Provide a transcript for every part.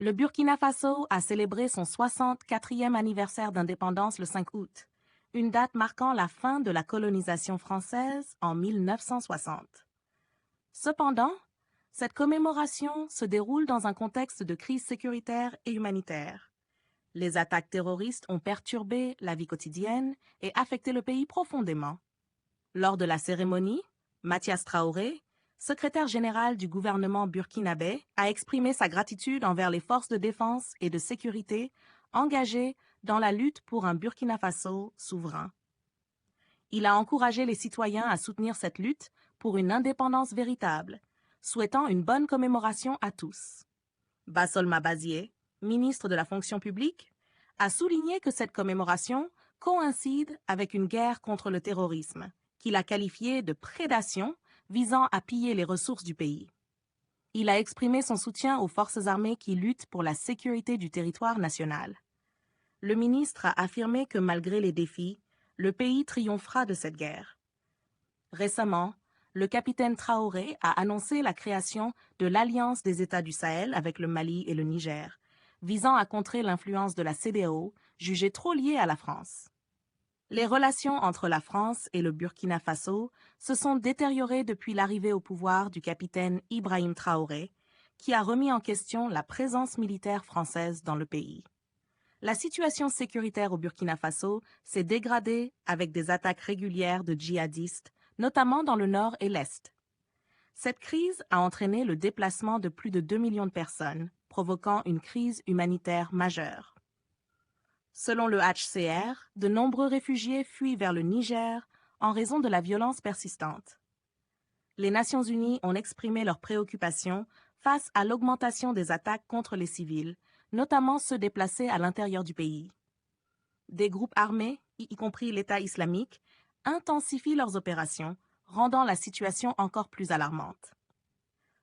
Le Burkina Faso a célébré son 64e anniversaire d'indépendance le 5 août, une date marquant la fin de la colonisation française en 1960. Cependant, cette commémoration se déroule dans un contexte de crise sécuritaire et humanitaire. Les attaques terroristes ont perturbé la vie quotidienne et affecté le pays profondément. Lors de la cérémonie, Mathias Traoré, secrétaire général du gouvernement burkinabé, a exprimé sa gratitude envers les forces de défense et de sécurité engagées dans la lutte pour un Burkina Faso souverain. Il a encouragé les citoyens à soutenir cette lutte pour une indépendance véritable, souhaitant une bonne commémoration à tous. Bassolma Bazié, ministre de la fonction publique, a souligné que cette commémoration coïncide avec une guerre contre le terrorisme, qu'il a qualifiée de prédation visant à piller les ressources du pays. Il a exprimé son soutien aux forces armées qui luttent pour la sécurité du territoire national. Le ministre a affirmé que malgré les défis, le pays triomphera de cette guerre. Récemment, le capitaine Traoré a annoncé la création de l'Alliance des États du Sahel avec le Mali et le Niger, visant à contrer l'influence de la CEDEAO, jugée trop liée à la France. Les relations entre la France et le Burkina Faso se sont détériorées depuis l'arrivée au pouvoir du capitaine Ibrahim Traoré, qui a remis en question la présence militaire française dans le pays. La situation sécuritaire au Burkina Faso s'est dégradée avec des attaques régulières de djihadistes, notamment dans le nord et l'est. Cette crise a entraîné le déplacement de plus de 2 millions de personnes, provoquant une crise humanitaire majeure. Selon le HCR, de nombreux réfugiés fuient vers le Niger en raison de la violence persistante. Les Nations unies ont exprimé leurs préoccupations face à l'augmentation des attaques contre les civils, notamment ceux déplacés à l'intérieur du pays. Des groupes armés, y compris l'État islamique, intensifient leurs opérations, rendant la situation encore plus alarmante.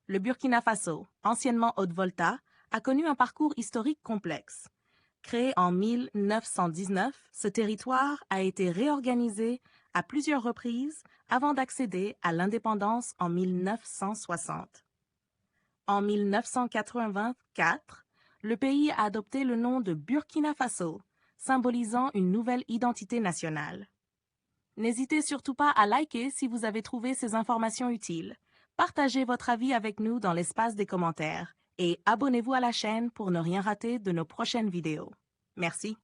Le Burkina Faso, anciennement Haute-Volta, a connu un parcours historique complexe. Créé en 1919, ce territoire a été réorganisé à plusieurs reprises avant d'accéder à l'indépendance en 1960. En 1984, le pays a adopté le nom de Burkina Faso, symbolisant une nouvelle identité nationale. N'hésitez surtout pas à liker si vous avez trouvé ces informations utiles. Partagez votre avis avec nous dans l'espace des commentaires et abonnez-vous à la chaîne pour ne rien rater de nos prochaines vidéos. Merci.